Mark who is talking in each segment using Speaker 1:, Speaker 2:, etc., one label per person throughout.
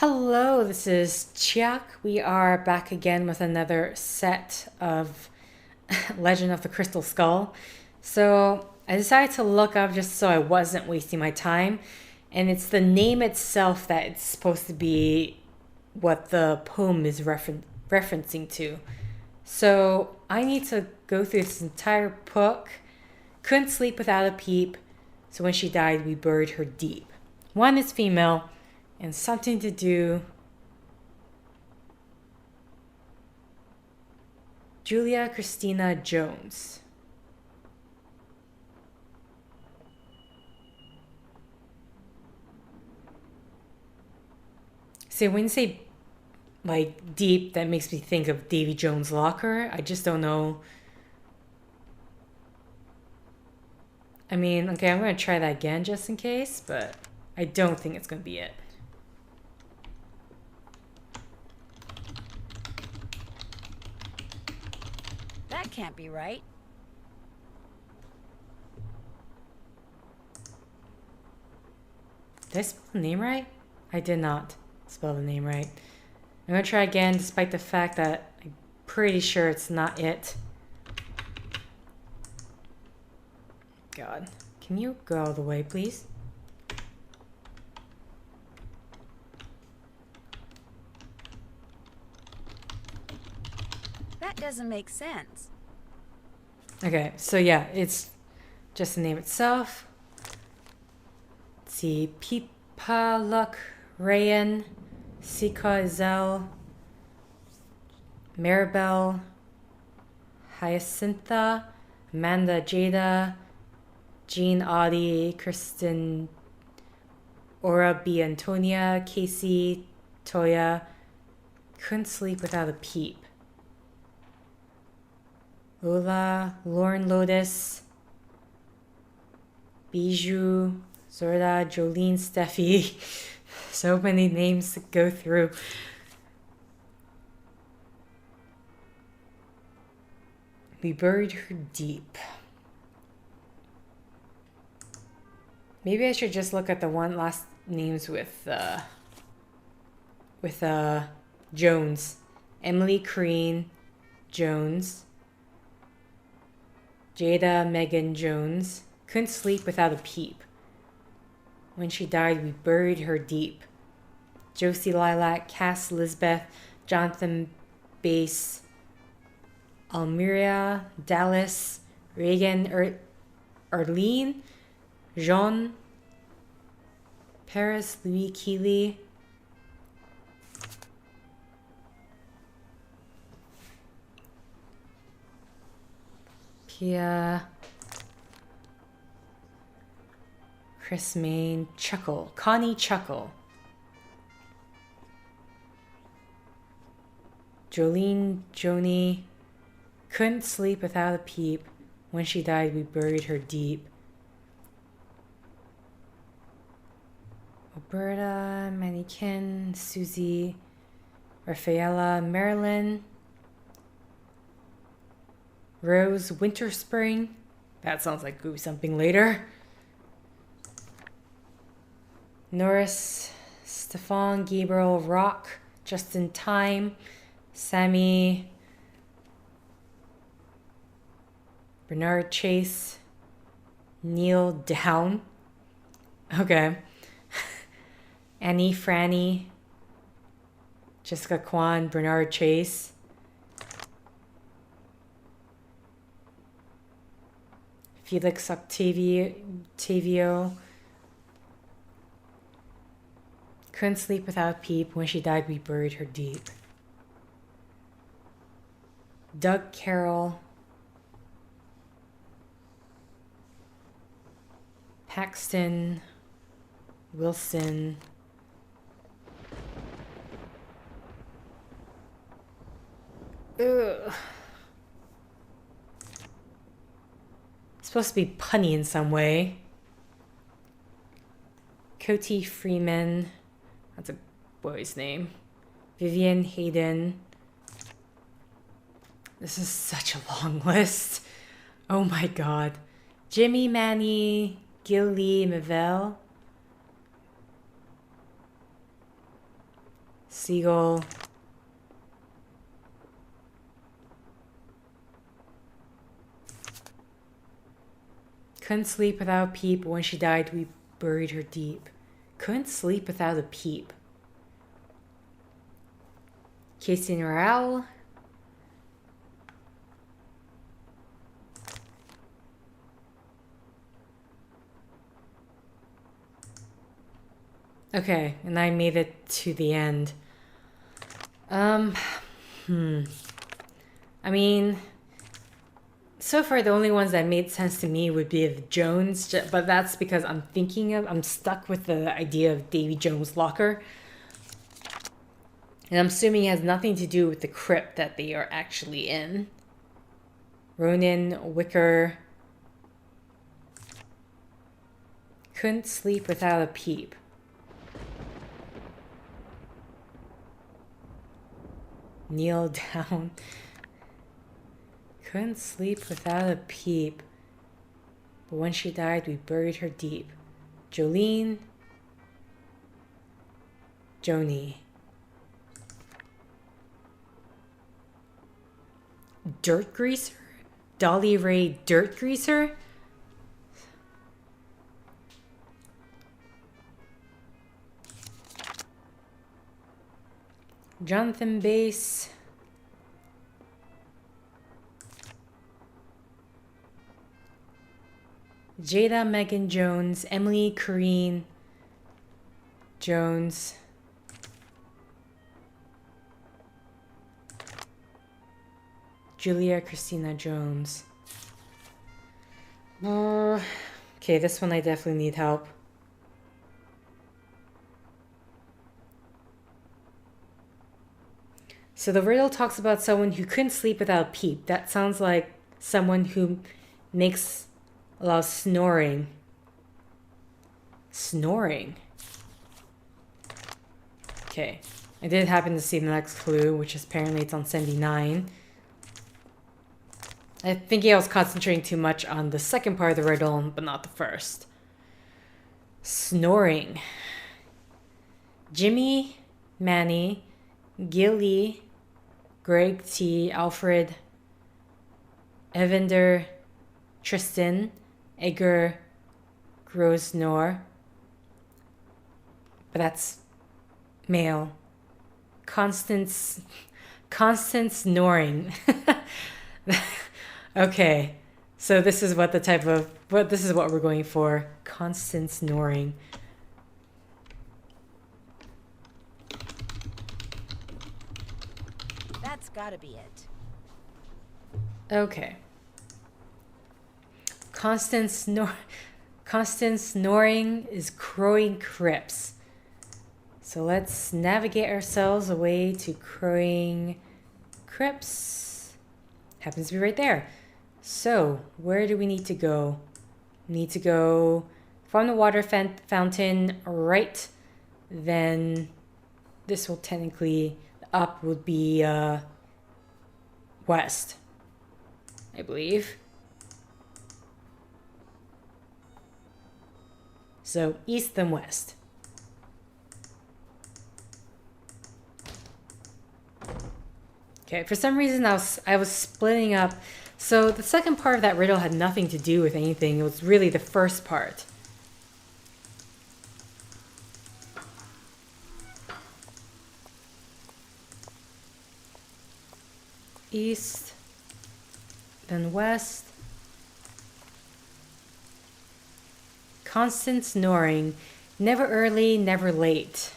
Speaker 1: Hello, this is Chiak. We are back again with another set of Legend of the Crystal Skull. So I decided to look up just so I wasn't wasting my time. And it's the name itself that it's supposed to be what the poem is referencing to. So I need to go through this entire book. Couldn't sleep without a peep. So when she died, we buried her deep. One is female and something to do. Julia Christina Jones. See, when you say like deep, that makes me think of Davy Jones' Locker. I just don't know. I mean, okay, I'm going to try that again just in case, but I don't think it's going to be it.
Speaker 2: That can't be right.
Speaker 1: Did I spell the name right? I did not spell the name right. I'm going to try again despite the fact that I'm pretty sure it's not it. God. Can you go out of the way, please?
Speaker 2: That doesn't make sense.
Speaker 1: Okay, so yeah, it's just the name itself. Let's see. Pipaluk Rayan, Sika Zel, Maribel, Hyacintha, Amanda Jada, Jean Audie, Kristen Aura B. Antonia, Casey Toya. Couldn't sleep without a peep. Lola, Lauren Lotus, Bijou, Zorda, Jolene, Steffi. So many names to go through. We buried her deep. Maybe I should just look at the one last names with Jones. Emily Crean Jones. Jada Megan Jones. Couldn't sleep without a peep. When she died, we buried her deep. Josie Lilac, Cass Lisbeth, Jonathan Bass, Almiria, Dallas, Reagan, Arlene, Jean, Paris, Louis Keeley, Pia, Chris Main, Chuckle, Connie Chuckle, Jolene Joni. Couldn't sleep without a peep. When she died, we buried her deep. Roberta, Mannequin, Susie, Rafaela, Marilyn, Rose, Winter Spring. That sounds like it'll be something later. Norris, Stefan, Gabriel, Rock, Justin Time, Sammy, Bernard Chase, Neil Down. Okay. Annie, Franny, Jessica Kwan, Bernard Chase. Felix Octavio. Couldn't sleep without a peep. When she died, we buried her deep. Doug Carroll. Paxton. Wilson. Ugh. It's supposed to be punny in some way. Coty Freeman. That's a boy's name. Vivian Hayden. This is such a long list. Oh my god. Jimmy Manny, Gil Lee Mavell, Seagull. Couldn't sleep without a peep. When she died, we buried her deep. Couldn't sleep without a peep. Casey and her owl. Okay, and I made it to the end. I mean, so far the only ones that made sense to me would be the Jones, but that's because I'm stuck with the idea of Davy Jones' locker. And I'm assuming it has nothing to do with the crypt that they are actually in. Ronan, Wicker. Couldn't sleep without a peep. Kneel down. Couldn't sleep without a peep. But when she died, we buried her deep. Jolene. Joni. Dirt Greaser? Dolly Ray Dirt Greaser? Jonathan Bass. Jada Megan Jones. Emily Corrine Jones. Julia Christina Jones. Okay, this one I definitely need help. So the riddle talks about someone who couldn't sleep without a peep. That sounds like someone who makes a lot of snoring. Snoring? Okay. I did happen to see the next clue, which is apparently it's on 79. I think I was concentrating too much on the second part of the riddle, but not the first. Snoring. Jimmy, Manny, Gilly, Greg T, Alfred, Evander, Tristan, Edgar, Grosnor. But that's male. Constance snoring. Okay, so this is what this is what we're going for. Constant snoring.
Speaker 2: That's gotta be it.
Speaker 1: Okay. Constant snoring is crowing crypts. So let's navigate ourselves away to crowing crypts. Happens to be right there. So where do we need to go? We need to go from the water fountain right. Then this will technically, up would be west, I believe. So east then west. Okay, for some reason I was splitting up. So the second part of that riddle had nothing to do with anything. It was really the first part. East, then west. Constant snoring. Never early, never late.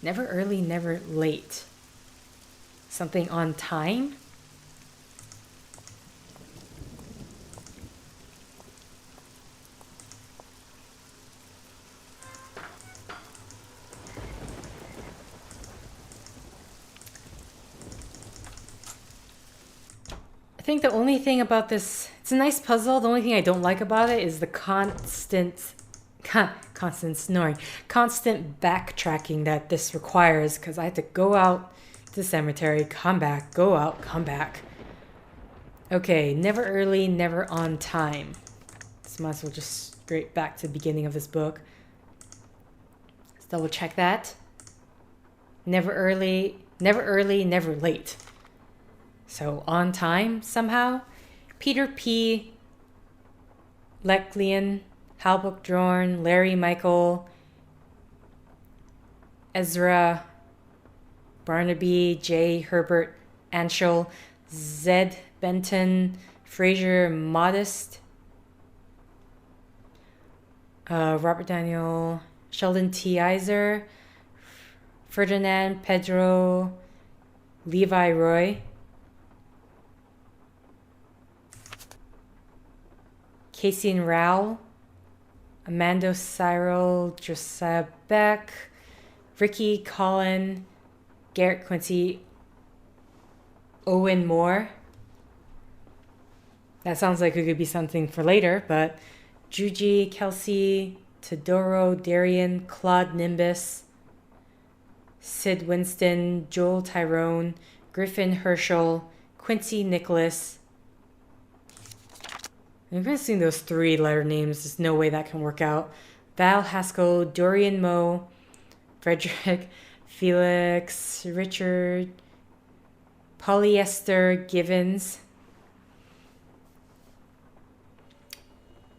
Speaker 1: Never early, never late. Something on time? I think the only thing about this, it's a nice puzzle. The only thing I don't like about it is the constant snoring, constant backtracking that this requires, because I had to go out to the cemetery, come back, go out, come back. Okay, never early, never on time. So might as well just straight back to the beginning of this book. Let's double check that. Never early, never late. So on time somehow. Peter P. Leclian, Halbrook Dorn, Larry Michael, Ezra, Barnaby, J. Herbert Anschel, Zed Benton, Fraser Modest, Robert Daniel, Sheldon T. Iser, Ferdinand Pedro, Levi Roy, Casey and Rowell, Amando Cyril, Josiah Beck, Ricky Collin, Garrett Quincy, Owen Moore. That sounds like it could be something for later, but Juji, Kelsey, Todoro, Darian, Claude Nimbus, Sid Winston, Joel Tyrone, Griffin Herschel, Quincy Nicholas. I'm missing those 3-letter names. There's no way that can work out. Val Haskell, Dorian Moe, Frederick, Felix, Richard, Polyester Givens,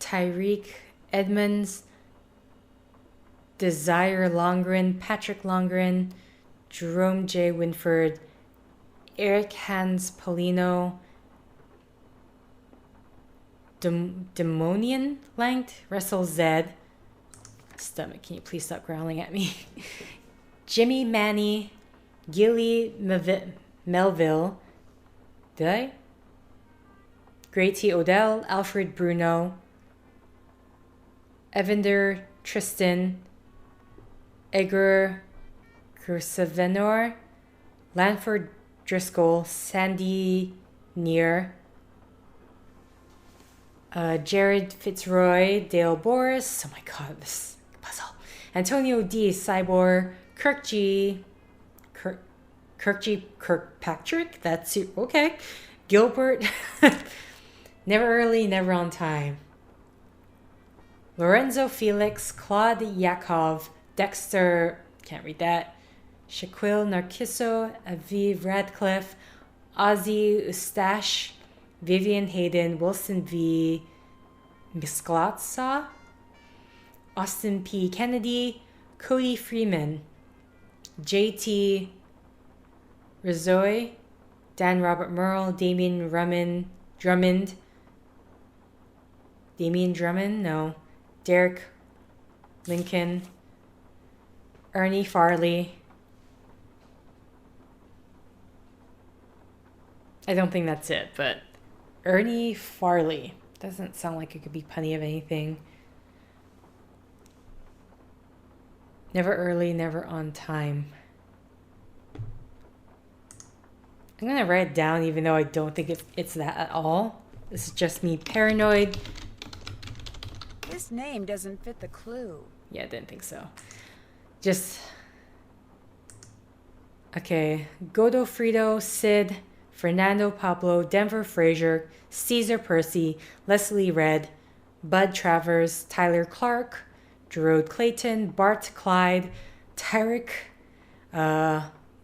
Speaker 1: Tyreek Edmonds, Desire Longren, Patrick Longren, Jerome J. Winford, Eric Hans Polino, Demonian Langed, Russell Zed. Stomach, can you please stop growling at me? Jimmy Manny, Gilly Melville. Did I? Great T. Odell, Alfred Bruno, Evander Tristan, Edgar Kursavenor, Lanford Driscoll, Sandy Near, Jared Fitzroy, Dale Boris. Oh my god, this puzzle. Antonio D. Cybor, Kirkpatrick. That's you. Okay. Gilbert. Never early, never on time. Lorenzo Felix, Claude Yakov, Dexter, can't read that. Shaquille Narciso, Aviv Radcliffe, Ozzy Ustash, Vivian Hayden, Wilson V. Misklatsa, Austin P. Kennedy, Cody Freeman, JT Rizoy, Dan Robert Merle, Damian Drummond, no. Derek Lincoln, Ernie Farley. I don't think that's it, but Ernie Farley. Doesn't sound like it could be punny of anything. Never early, never on time. I'm going to write it down even though I don't think it's that at all. This is just me paranoid.
Speaker 2: This name doesn't fit the clue.
Speaker 1: Yeah, I didn't think so. Just... Okay. Godofredo, Sid, Fernando Pablo, Denver Fraser, Caesar Percy, Leslie Red, Bud Travers, Tyler Clark, Gerard Clayton, Bart Clyde, Tyrick,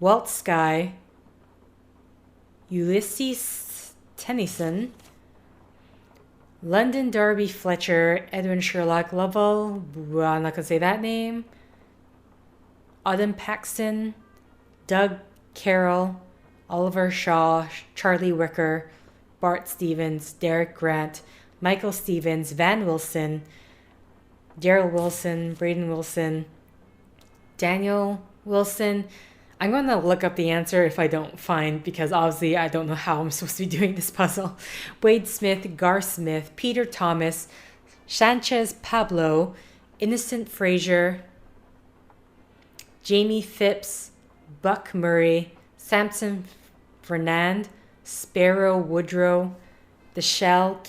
Speaker 1: Walt Sky, Ulysses Tennyson, London Darby Fletcher, Edwin Sherlock Lovell, I'm not going to say that name, Autumn Paxton, Doug Carroll, Oliver Shaw, Charlie Wicker, Bart Stevens, Derek Grant, Michael Stevens, Van Wilson, Daryl Wilson, Braden Wilson, Daniel Wilson. I'm going to look up the answer if I don't find, because obviously I don't know how I'm supposed to be doing this puzzle. Wade Smith, Gar Smith, Peter Thomas, Sanchez Pablo, Innocent Fraser, Jamie Phipps, Buck Murray, Samson Fernand, Sparrow Woodrow, The Shell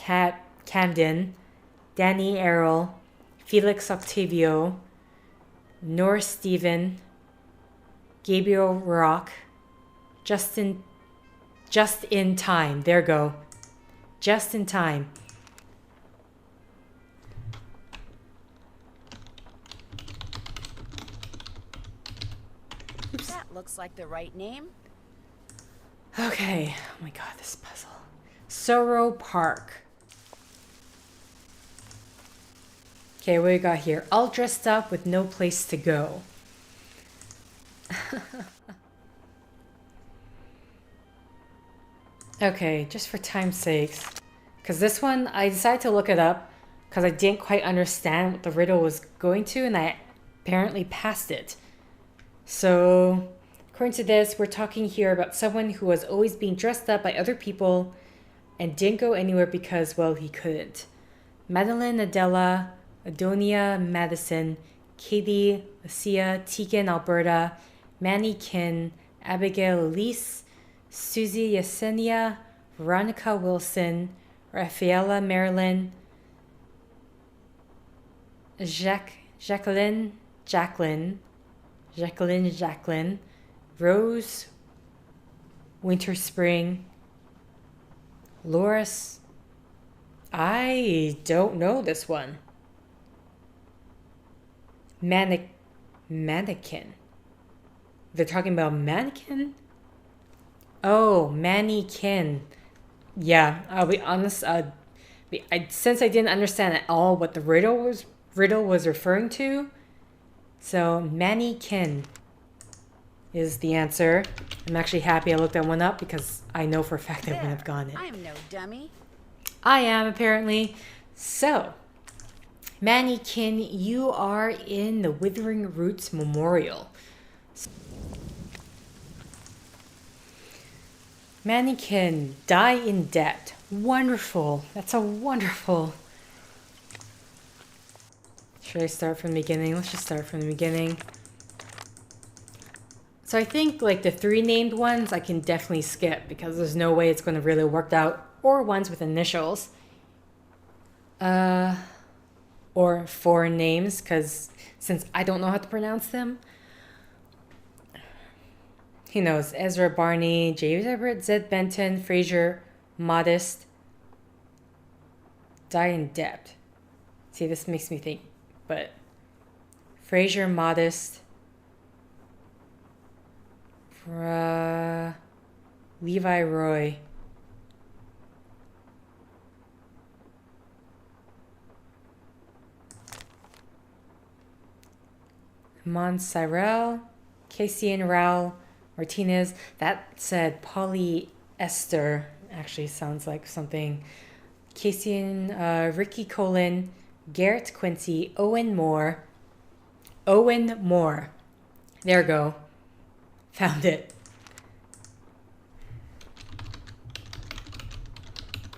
Speaker 1: Camden, Danny Errol, Felix Octavio, Norris Stephen, Gabriel Rock, Just in Time. There go. Just in Time.
Speaker 2: That looks like the right name.
Speaker 1: Okay. Oh my god, this puzzle. Sorrow Park. Okay, what we got here? All dressed up with no place to go. Okay, just for time's sakes. Because this one, I decided to look it up because I didn't quite understand what the riddle was going to, and I apparently passed it. So, according to this, we're talking here about someone who was always being dressed up by other people and didn't go anywhere because, well, he couldn't. Madeline Adela, Adonia Madison, Katie, Lucia, Tegan Alberta, Manny Kin, Abigail Elise, Susie Yesenia, Veronica Wilson, Rafaela Marilyn, Jacqueline, Rose, Winter Spring, Loris. I don't know this one. Mannequin. They're talking about mannequin? Oh, mannequin. Yeah, I'll be honest. Since I didn't understand at all what the riddle was referring to, so mannequin is the answer. I'm actually happy I looked that one up because I know for a fact I wouldn't have gotten it.
Speaker 2: I'm no dummy.
Speaker 1: I am, apparently. So, Mannequin, you are in the Withering Roots Memorial. Mannequin, die in debt. Wonderful. That's a wonderful. Should I start from the beginning? Let's just start from the beginning. So I think like the 3 named ones I can definitely skip because there's no way it's going to really work out. Or ones with initials. Or foreign names, because since I don't know how to pronounce them. He knows. Ezra Barney, James Everett, Zed Benton, Fraser, Modest, Die in Debt. See, this makes me think, but Fraser, Modest, Levi Roy. Cyrell, Casey and Raul, Martinez. That said polyester. Actually sounds like something. Casey and Ricky Colin, Garrett Quincy, Owen Moore. There we go. Found it.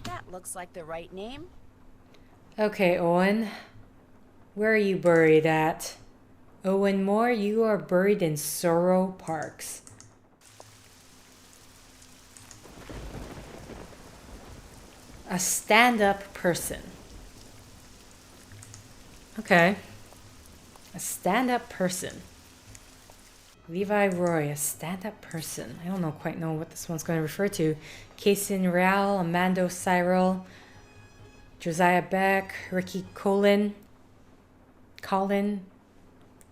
Speaker 2: That looks like the right name.
Speaker 1: Okay, Owen. Where are you buried at? Owen Moore, you are buried in Sorrow Parks. A stand-up person. Okay. A stand-up person. Levi Roy, a stand-up person. I don't quite know what this one's going to refer to. Kason Raul, Amando Cyril, Josiah Beck, Ricky Colin,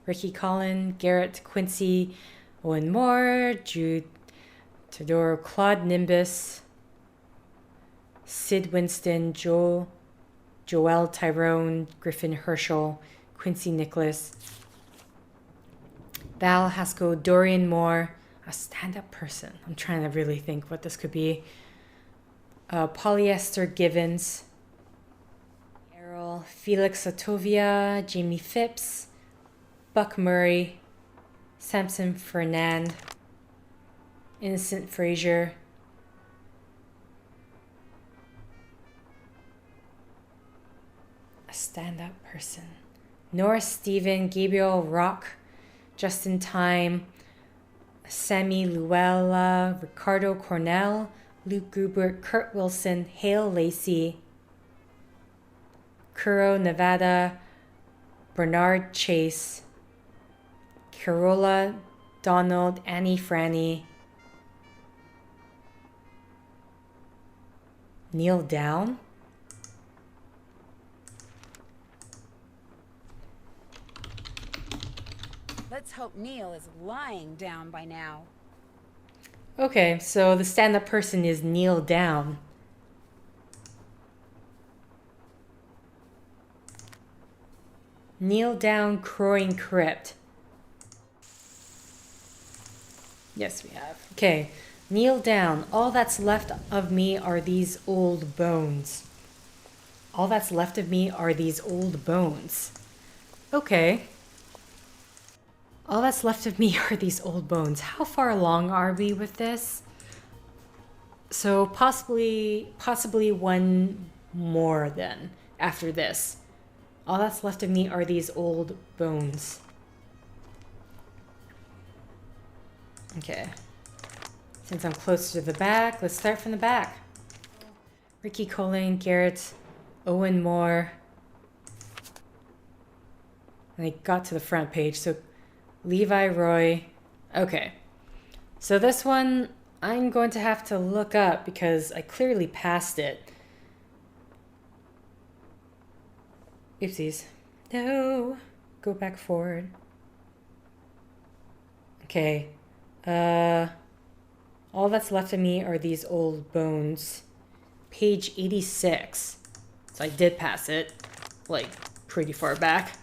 Speaker 1: Ricky Collin, Garrett Quincy, Owen Moore, Jude Tadoro, Claude Nimbus, Sid Winston, Joel Tyrone, Griffin Herschel, Quincy Nicholas, Val Haskell, Dorian Moore, a stand-up person. I'm trying to really think what this could be. Polyester Givens, Errol, Felix Otovia, Jamie Phipps, Buck Murray, Samson Fernand, Innocent Frazier, a stand-up person. Norris Stephen, Gabriel Rock, Justin Time, Sammy Luella, Ricardo Cornell, Luke Grubert, Kurt Wilson, Hale Lacey, Kuro Nevada, Bernard Chase, Carola Donald, Annie Franny, Neil Down,
Speaker 2: Let's hope Neil is lying down by now.
Speaker 1: Okay, so the stand-up person is kneel down. Kneel down, crowing crypt. Yes, we have. Okay. Kneel down. All that's left of me are these old bones. All that's left of me are these old bones. Okay. All that's left of me are these old bones. How far along are we with this? So possibly one more then after this. All that's left of me are these old bones. Okay. Since I'm closer to the back, let's start from the back. Ricky Colin, Garrett, Owen Moore. And I got to the front page, so Levi Roy. Okay. So this one, I'm going to have to look up because I clearly passed it. Oopsies. No. Go back forward. Okay. All that's left of me are these old bones. Page 86. So I did pass it, like, pretty far back.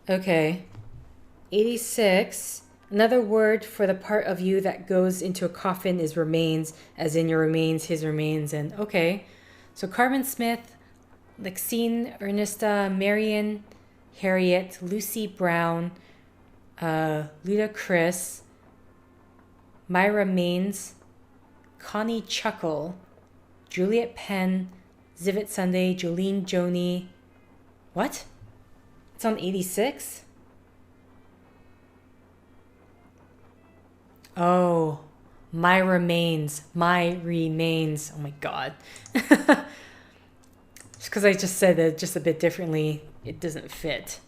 Speaker 1: Okay. 86. Another word for the part of you that goes into a coffin is remains, as in your remains, his remains, and okay. So Carmen Smith, Lexine, Ernesta, Marion, Harriet, Lucy Brown, Luda Chris, Myra Maines, Connie Chuckle, Juliet Penn, Zivit Sunday, Jolene Joni. What? It's on 86? Oh, my remains. My remains. Oh my god. Just because I just said it just a bit differently, it doesn't fit.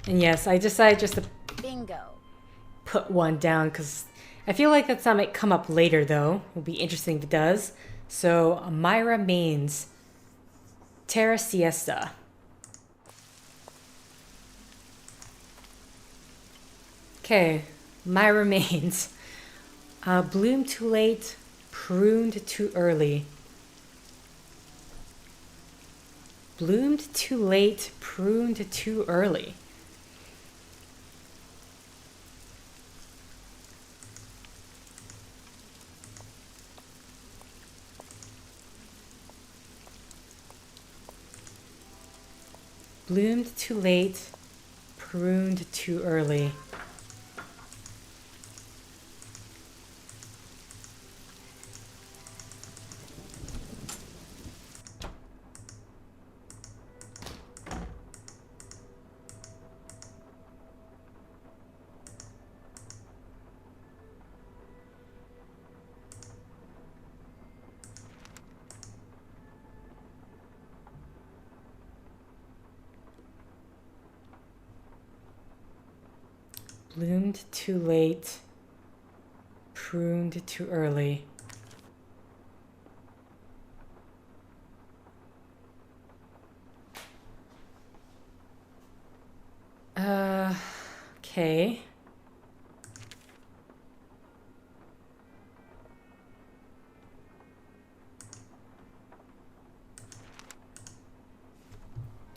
Speaker 1: And yes, I decided just to
Speaker 2: Bingo.
Speaker 1: put one down because I feel like that's not might come up later though. It'll be interesting if it does. So Myra Maines, Terra Siesta. Okay, Myra Maines. Bloom too late, pruned too early. Bloomed too late, pruned too early. Bloomed too late, pruned too early. Bloomed too late, pruned too early. Okay.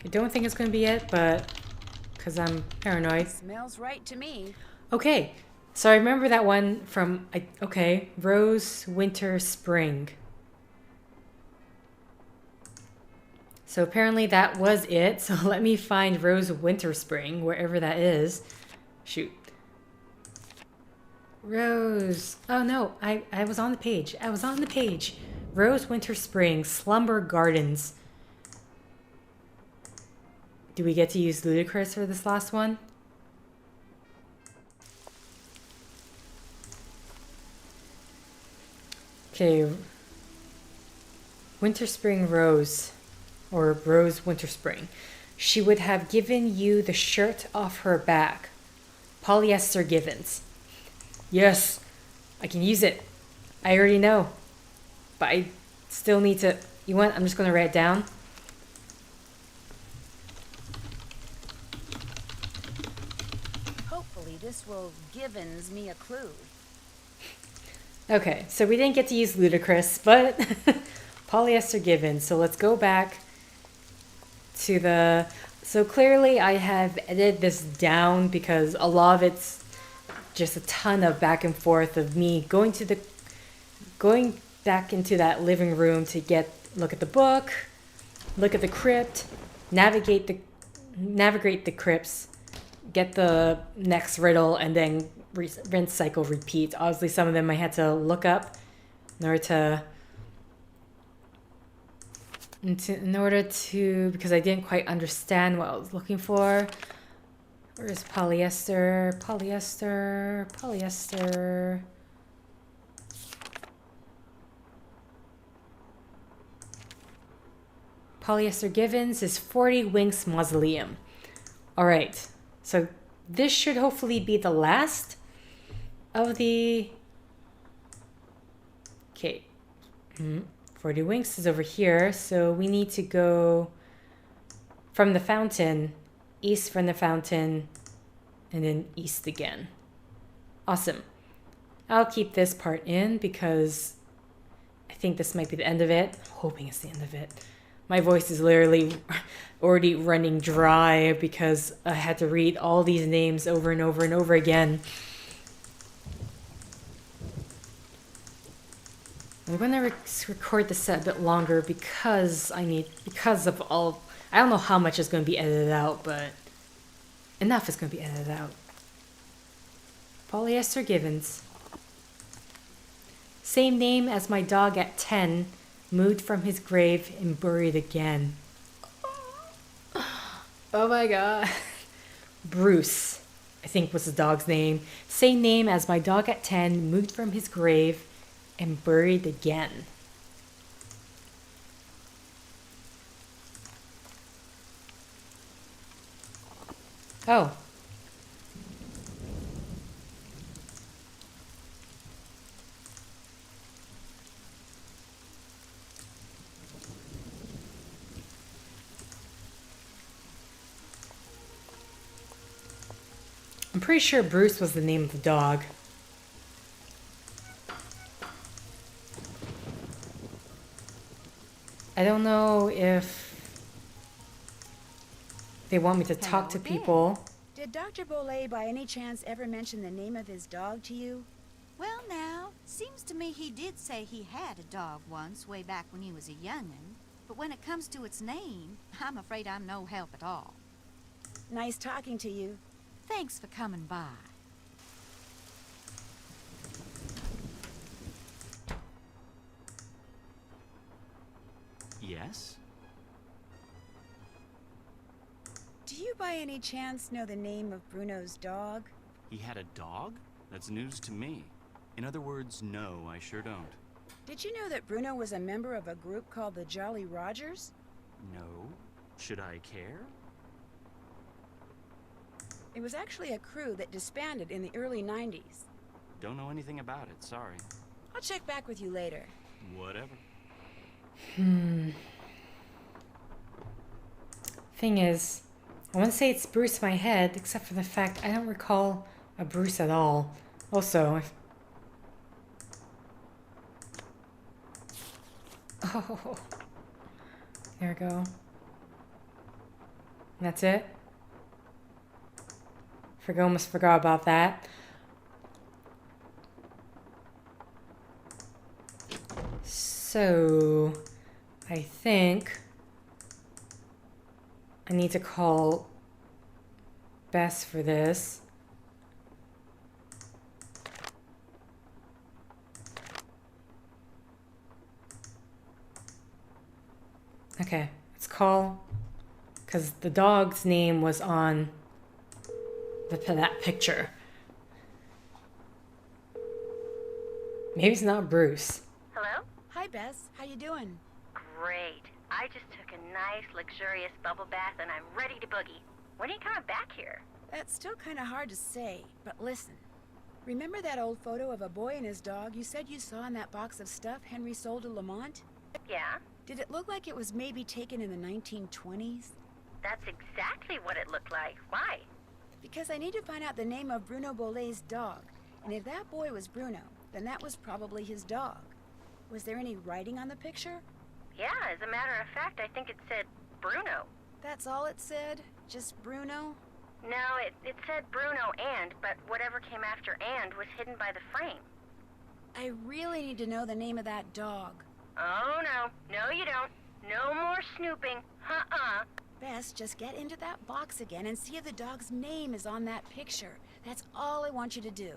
Speaker 1: I don't think it's going to be it, but because I'm paranoid.
Speaker 2: Smells right to me.
Speaker 1: Okay, so I remember that one from, okay, Rose, Winter, Spring. So apparently that was it. So let me find Rose, Winter, Spring, wherever that is. Shoot. Rose. Oh no, I was on the page. I was on the page. Rose, Winter, Spring, Slumber Gardens. Do we get to use Ludicrous for this last one? Okay. Winter, Spring, Rose. Or Rose, Winter, Spring. She would have given you the shirt off her back. Polyester Givens. Yes, I can use it. I already know. But I still need to... You want? I'm just gonna write it down.
Speaker 2: Hopefully this will givens me a clue.
Speaker 1: Okay, so we didn't get to use ludicrous, but polyester given. So let's go back to the... So clearly I have edited this down because a lot of it's just a ton of back and forth of me going back into that living room to look at the book, look at the crypt, navigate the crypts, get the next riddle, and then rinse, cycle, repeat. Obviously, some of them I had to look up in order to because I didn't quite understand what I was looking for. Where's polyester? Polyester. Polyester. Polyester Givens is 40 Winks Mausoleum. All right, so this should hopefully be the last of the... Okay, 40 Winks is over here, so we need to go from the fountain, east from the fountain, and then east again. Awesome. I'll keep this part in because I think this might be the end of it. I'm hoping it's the end of it. My voice is literally already running dry because I had to read all these names over and over and over again. I'm going to record this set a bit longer because of all... I don't know how much is going to be edited out, but enough is going to be edited out. Polyester Givens. Same name as my dog at 10, moved from his grave and buried again. Oh my god. Bruce, I think was the dog's name. Same name as my dog at 10, moved from his grave and buried again. Oh. I'm pretty sure Bruce was the name of the dog. I don't know if they want me to talk to people.
Speaker 2: Did Dr. Bolet by any chance ever mention the name of his dog to you?
Speaker 3: Well now, seems to me he did say he had a dog once, way back when he was a young'un. But when it comes to its name, I'm afraid I'm no help at all.
Speaker 2: Nice talking to you.
Speaker 3: Thanks for coming by.
Speaker 4: Yes?
Speaker 2: Do you by any chance know the name of Bruno's dog?
Speaker 4: He had a dog? That's news to me. In other words, no, I sure don't.
Speaker 2: Did you know that Bruno was a member of a group called the Jolly Rogers?
Speaker 4: No? Should I care?
Speaker 2: It was actually a crew that disbanded in the early 90s.
Speaker 4: Don't know anything about it, sorry.
Speaker 2: I'll check back with you later.
Speaker 4: Whatever.
Speaker 1: Thing is, I want to say it's Bruce in my head, except for the fact I don't recall a Bruce at all. Also, oh, there we go. That's it. Almost forgot about that. So, I think I need to call Bess for this. Okay, let's call, because the dog's name was on that picture. Maybe it's not Bruce.
Speaker 5: Hello?
Speaker 2: Hi, Bess. How you doing?
Speaker 5: Great. I just took a nice, luxurious bubble bath and I'm ready to boogie. When are you coming back here?
Speaker 2: That's still kind of hard to say, but listen. Remember that old photo of a boy and his dog you said you saw in that box of stuff Henry sold to Lamont?
Speaker 5: Yeah?
Speaker 2: Did it look like it was maybe taken in the 1920s?
Speaker 5: That's exactly what it looked like. Why?
Speaker 2: Because I need to find out the name of Bruno Bolet's dog. And if that boy was Bruno, then that was probably his dog. Was there any writing on the picture?
Speaker 5: Yeah, as a matter of fact, I think it said Bruno.
Speaker 2: That's all it said? Just Bruno?
Speaker 5: No, it said Bruno but whatever came after and was hidden by the frame.
Speaker 2: I really need to know the name of that dog.
Speaker 5: Oh, no. No, you don't. No more snooping.
Speaker 2: Bess, just get into that box again and see if the dog's name is on that picture. That's all I want you to do.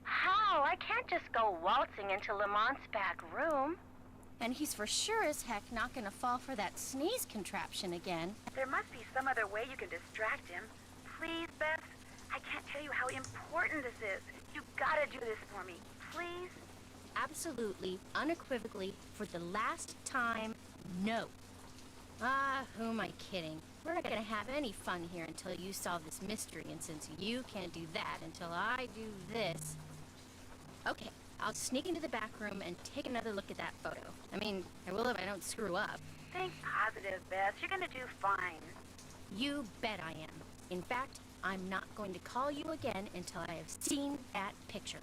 Speaker 5: How? I can't just go waltzing into Lamont's back room.
Speaker 6: And he's for sure as heck not gonna fall for that sneeze contraption again.
Speaker 7: There must be some other way you can distract him. Please, Bess? I can't tell you how important this is. You gotta do this for me. Please?
Speaker 6: Absolutely, unequivocally, for the last time, no. Who am I kidding? We're not gonna have any fun here until you solve this mystery, and since you can't do that until I do this... Okay, I'll sneak into the back room and take another look at that photo. I mean, I will if I don't screw up.
Speaker 7: Think positive, Bess. You're gonna do fine.
Speaker 6: You bet I am. In fact, I'm not going to call you again until I have seen that picture.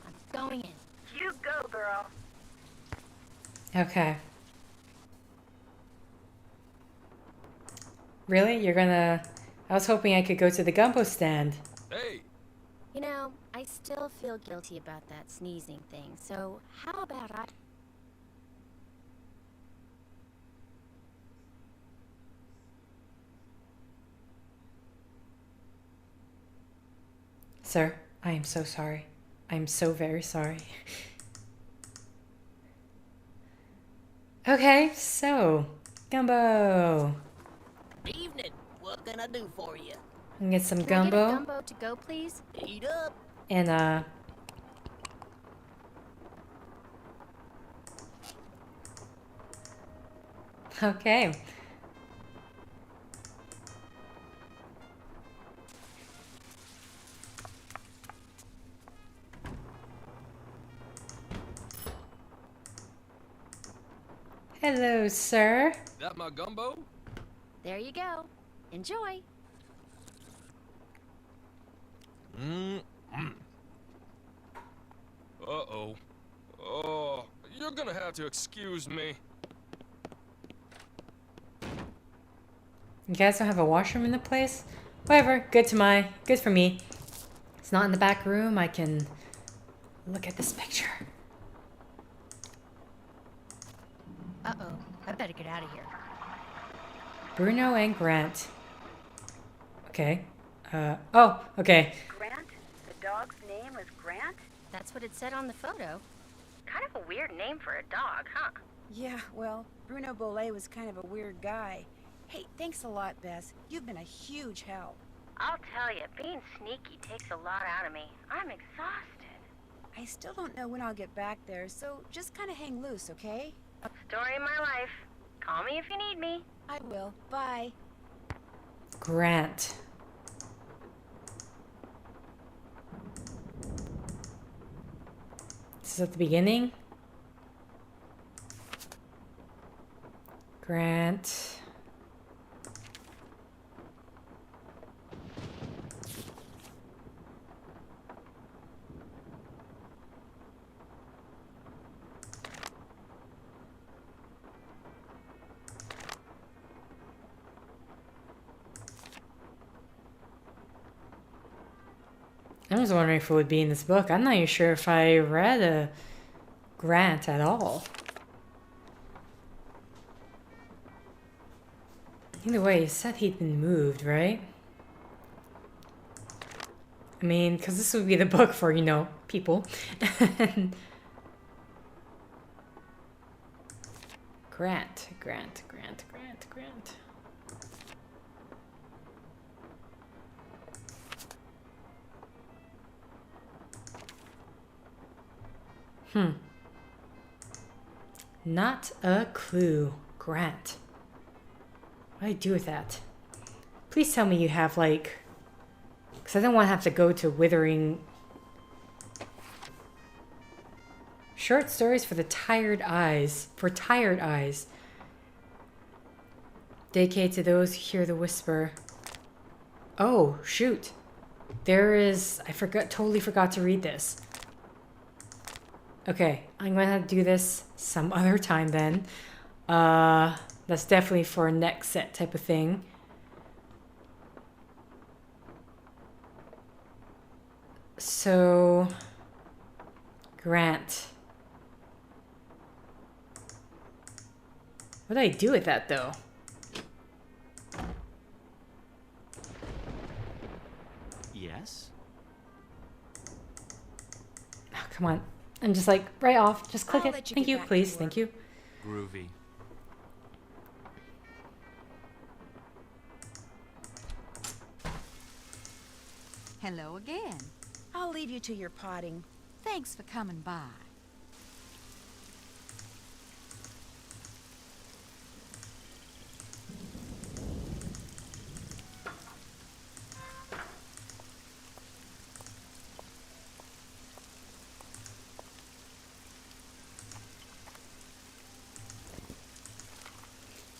Speaker 6: I'm going in.
Speaker 7: You go, girl.
Speaker 1: Okay. Really? You're gonna... I was hoping I could go to the gumbo stand.
Speaker 8: Hey!
Speaker 6: You know, I still feel guilty about that sneezing thing, so how about I...
Speaker 1: Sir, I am so sorry. I'm so very sorry. Okay, so... Gumbo!
Speaker 9: Evening. What can I do for you?
Speaker 1: And get some
Speaker 6: Can I get a
Speaker 1: gumbo.
Speaker 6: gumbo to go, please?
Speaker 9: Eat up.
Speaker 1: And, okay. Hello, sir.
Speaker 8: That my gumbo?
Speaker 6: There you go. Enjoy.
Speaker 8: Uh-oh. Oh, you're gonna have to excuse me.
Speaker 1: You guys don't have a washroom in the place? Whatever, good for me. It's not in the back room, I can look at this picture.
Speaker 6: Uh-oh. I better get out of here.
Speaker 1: Bruno and Grant. Okay. Oh, okay.
Speaker 7: Grant? The dog's name was Grant?
Speaker 6: That's what it said on the photo.
Speaker 5: Kind of a weird name for a dog, huh?
Speaker 2: Yeah, well, Bruno Bolet was kind of a weird guy. Hey, thanks a lot, Bess. You've been a huge help.
Speaker 5: I'll tell you, being sneaky takes a lot out of me. I'm exhausted.
Speaker 2: I still don't know when I'll get back there, so just kind of hang loose, okay?
Speaker 5: Story of my life. Call me if you need me.
Speaker 2: I will. Bye.
Speaker 1: Grant. This is at the beginning. Grant. I was wondering if it would be in this book. I'm not even sure if I read a Grant at all. Either way, he said he'd been moved, right? I mean, because this would be the book for, you know, people. Grant. Not a clue. Grant. What do I do with that? Please tell me you have, like... Because I don't want to have to go to Withering... Short stories for the tired eyes. For tired eyes. Dedicate to those who hear the whisper. Oh, shoot. There is... totally forgot to read this. Okay, I'm going to have to do this some other time then. That's definitely for a next set type of thing. So... Grant. What do I do with that, though?
Speaker 4: Yes?
Speaker 1: Oh, come on. I'm just like, right off. Just click
Speaker 2: I'll
Speaker 1: it.
Speaker 2: let you
Speaker 1: Thank
Speaker 2: get
Speaker 1: you,
Speaker 2: back to
Speaker 1: please.
Speaker 2: work.
Speaker 1: Thank you.
Speaker 4: Groovy.
Speaker 3: Hello again.
Speaker 2: I'll leave you to your potting.
Speaker 3: Thanks for coming by.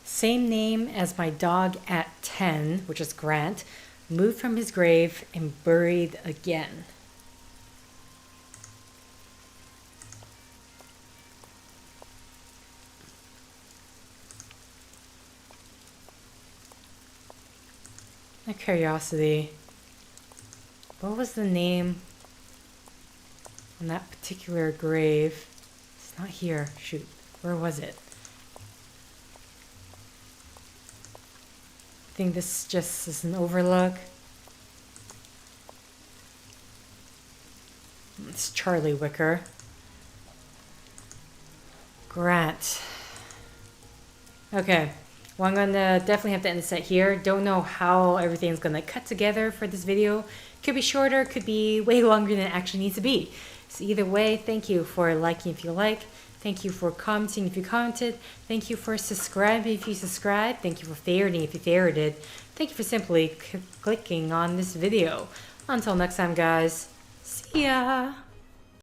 Speaker 1: Same name as my dog at 10, which is Grant, moved from his grave and buried again. A curiosity. What was the name on that particular grave? It's not here. Shoot. Where was it? I think this just is an overlook. It's Charlie Wicker. Grant. Okay. Well, I'm gonna definitely have to end the set here. Don't know how everything's gonna cut together for this video. Could be shorter, could be way longer than it actually needs to be. So either way, thank you for liking if you like. Thank you for commenting if you commented. Thank you for subscribing if you subscribed. Thank you for favoriting if you favorited. Thank you for simply clicking on this video. Until next time, guys. See ya!